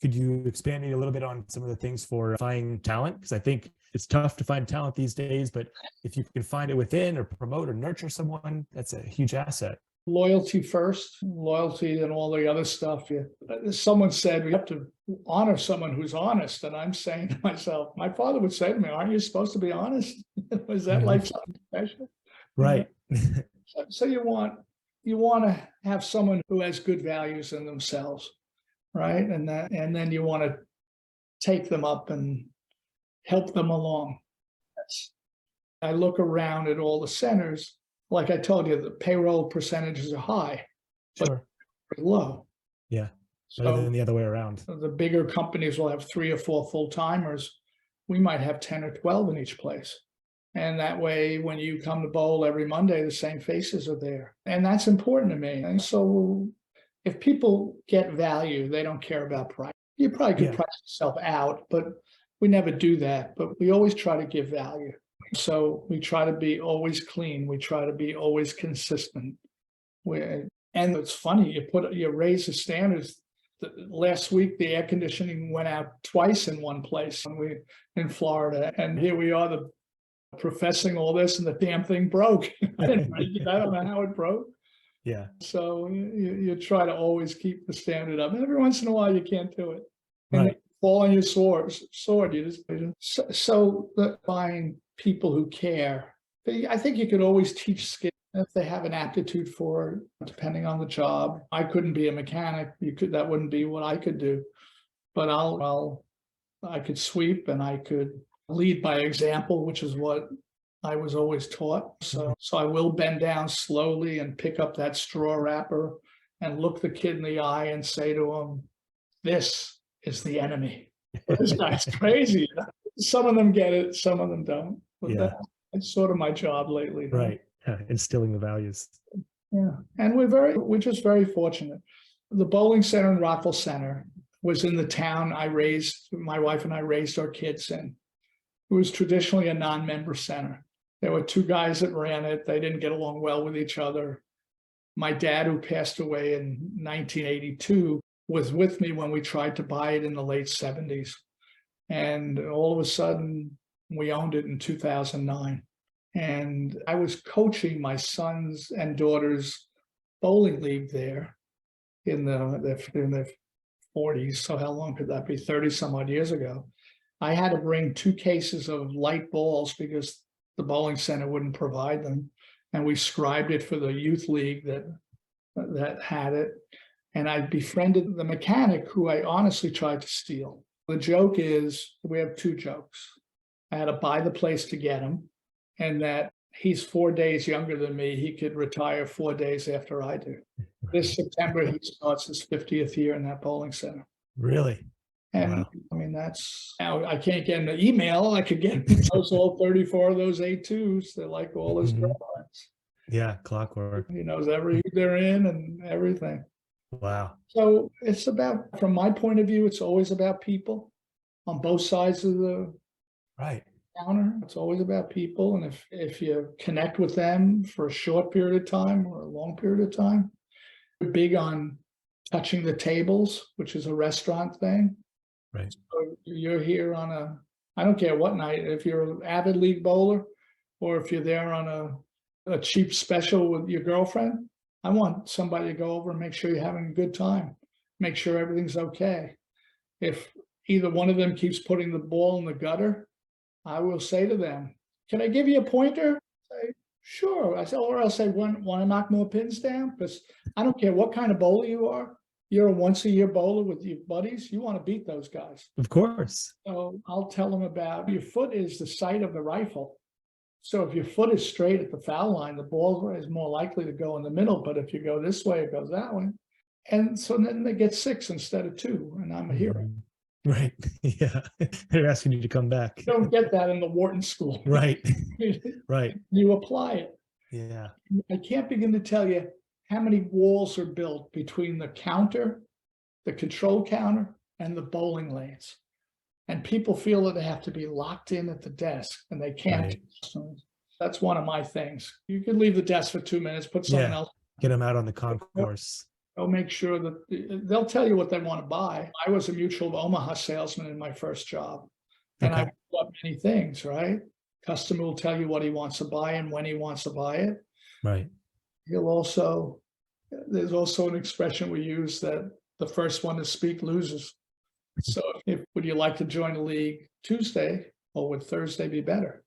Could you expand a little bit on some of the things for finding talent? Because I think it's tough to find talent these days, but if you can find it within or promote or nurture someone, that's a huge asset. Loyalty first, loyalty and all the other stuff. Someone said we have to honor someone who's honest. And I'm saying to myself, my father would say to me, aren't you supposed to be honest? Was that like something special? Right. So you want to have someone who has good values in themselves, right? And then you want to take them up and help them along. I look around at all the centers. Like I told you, the payroll percentages are high, but low. Yeah. Better So than the other way around. the bigger companies will have 3 or 4 full-timers. We might have 10 or 12 in each place. And that way, when you come to bowl every Monday, the same faces are there. And that's important to me. And so if people get value, they don't care about price. You probably could price yourself out, but we never do that. But we always try to give value. So we try to be always clean. We try to be always consistent. And it's funny, you raise the standards. Last week, the air conditioning went out twice in one place in Florida. And here we are, professing all this, and the damn thing broke. I don't know how it broke. Yeah. So you try to always keep the standard up. And every once in a while, you can't do it. And right. Fall on your sword. You just so find people who care. I think you could always teach skills if they have an aptitude for it, depending on the job. I couldn't be a mechanic. That wouldn't be what I could do. But I could sweep and I could lead by example, which is what I was always taught. So I will bend down slowly and pick up that straw wrapper and look the kid in the eye and say to him, "This is the enemy." This guy's crazy. Some of them get it, some of them don't. But that's sort of my job lately. Right. Instilling the values. Yeah. And we're just very fortunate. The bowling center in Rockville Center was in the town my wife and I raised our kids in. It was traditionally a non-member center. There were 2 guys that ran it. They didn't get along well with each other. My dad, who passed away in 1982, was with me when we tried to buy it in the late 70s. And all of a sudden, we owned it in 2009. And I was coaching my sons and daughters' bowling league there in their 40s. So how long could that be? 30 some odd years ago. I had to bring 2 cases of light balls because the bowling center wouldn't provide them. And we scribed it for the youth league that had it. And I befriended the mechanic who I honestly tried to steal. The joke is, we have 2 jokes. I had to buy the place to get him, and that he's 4 days younger than me. He could retire 4 days after I do. This September, he starts his 50th year in that bowling center. Really? And wow. I mean, now I can't get an email. I could get those all 34 of those A2s. They're like all his girlfriends. Yeah, clockwork. He knows every they're in and everything. Wow. So it's about, from my point of view, it's always about people on both sides of the counter. It's always about people. And if you connect with them for a short period of time or a long period of time, we're big on touching the tables, which is a restaurant thing. Right. So you're here on I don't care what night, if you're an avid league bowler or if you're there on a cheap special with your girlfriend, I want somebody to go over and make sure you're having a good time, make sure everything's okay. If either one of them keeps putting the ball in the gutter, I will say to them, "Can I give you a pointer?" Say, "Sure." I say, or I'll say, "Want to knock more pins down?" Because I don't care what kind of bowler you are. You're a once-a-year bowler with your buddies. You want to beat those guys. Of course. So I'll tell them about your foot is the sight of the rifle. So if your foot is straight at the foul line, the ball is more likely to go in the middle. But if you go this way, it goes that way. And so then they get 6 instead of 2, and I'm a hero. Right. Yeah. They're asking you to come back. You don't get that in the Wharton School. Right. Right. You apply it. Yeah. I can't begin to tell you how many walls are built between the counter, the control counter, and the bowling lanes. And people feel that they have to be locked in at the desk, and they can't. Right. So that's one of my things. You could leave the desk for 2 minutes, put someone else. Get them out on the concourse. They'll make sure that they'll tell you what they want to buy. I was a Mutual of Omaha salesman in my first job, and I Okay. bought many things, right? Customer will tell you what he wants to buy and when he wants to buy it. Right. There's also an expression we use that the first one to speak loses. So would you like to join the league Tuesday, or would Thursday be better?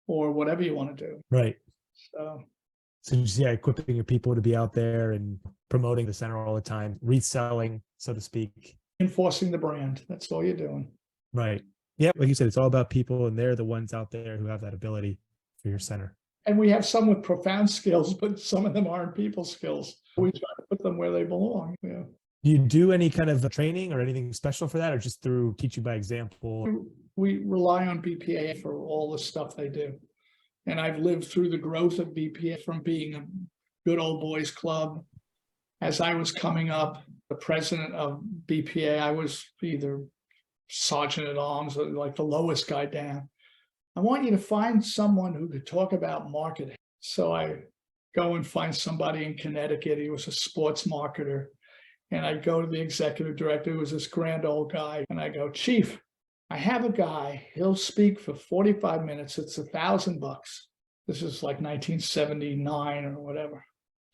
Or whatever you want to do. Right. So just, yeah, equipping your people to be out there and promoting the center all the time, reselling, so to speak. enforcing the brand. That's all you're doing. Right. Yeah. Like you said, it's all about people, and they're the ones out there who have that ability for your center. And we have some with profound skills, but some of them aren't people skills. We try to put them where they belong. Yeah. Do you do any kind of training or anything special for that, or just through teaching by example? We rely on BPA for all the stuff they do. And I've lived through the growth of BPA from being a good old boys club. As I was coming up, the president of BPA, I was either sergeant at arms or like the lowest guy down. I want you to find someone who could talk about marketing. So I go and find somebody in Connecticut. He was a sports marketer. And I go to the executive director, who was this grand old guy. And I go, Chief, I have a guy. He'll speak for 45 minutes. It's $1,000. This is like 1979 or whatever.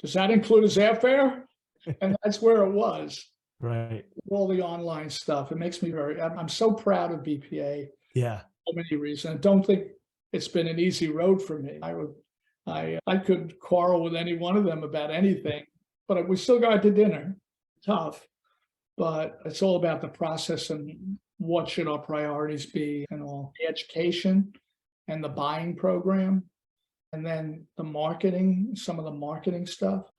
Does that include his airfare? And that's where it was. Right. All the online stuff. It makes me I'm so proud of BPA. Yeah. For many reasons. I don't think it's been an easy road for me. I could quarrel with any one of them about anything, but we still got to dinner. Tough, but it's all about the process and what should our priorities be, and all the education and the buying program, and then the marketing, some of the marketing stuff.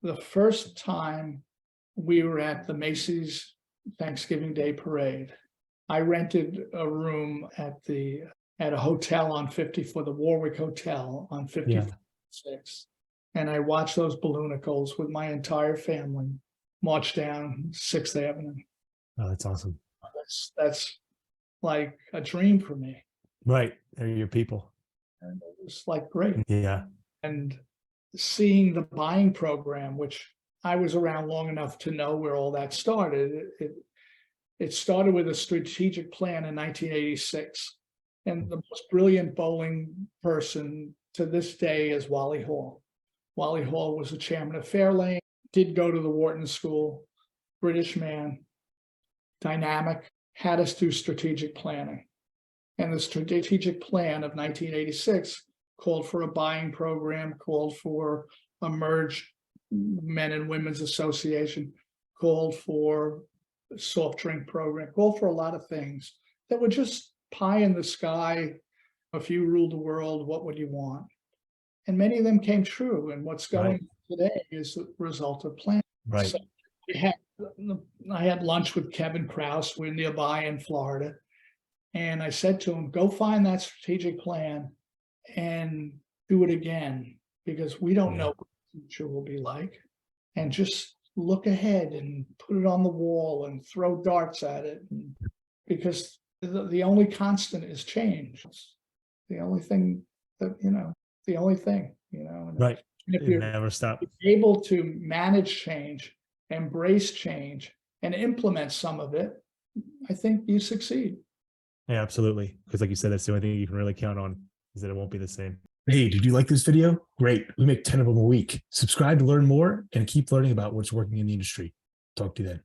The first time we were at the Macy's Thanksgiving Day Parade, I rented a room at a hotel on 50 for the Warwick Hotel on 56. And I watched those balloonicles with my entire family march down 6th Avenue. Oh, that's awesome. That's like a dream for me. Right. They're your people. And it was like great. Yeah. And seeing the buying program, which I was around long enough to know where all that started. It started with a strategic plan in 1986. And the most brilliant bowling person to this day is Wally Hall. Wally Hall was the chairman of Fairlane, did go to the Wharton School, British man, dynamic, had us do strategic planning. And the strategic plan of 1986 called for a buying program, called for a merged men and women's association, called for a soft drink program, called for a lot of things that were just pie in the sky. If you ruled the world, what would you want? And many of them came true. And what's going on today is the result of planning. Right. So I had lunch with Kevin Krause. We're nearby in Florida. And I said to him, go find that strategic plan and do it again, because we don't know what the future will be like. And just look ahead and put it on the wall and throw darts at it. Because the only constant is change. It's the only thing that, the only thing, Right. And if You you're never stop. able to manage change, embrace change, and implement some of it, I think you succeed. Yeah, absolutely. Because like you said, that's the only thing you can really count on, is that it won't be the same. Hey, did you like this video? Great. We make 10 of them a week. Subscribe to learn more and keep learning about what's working in the industry. Talk to you then.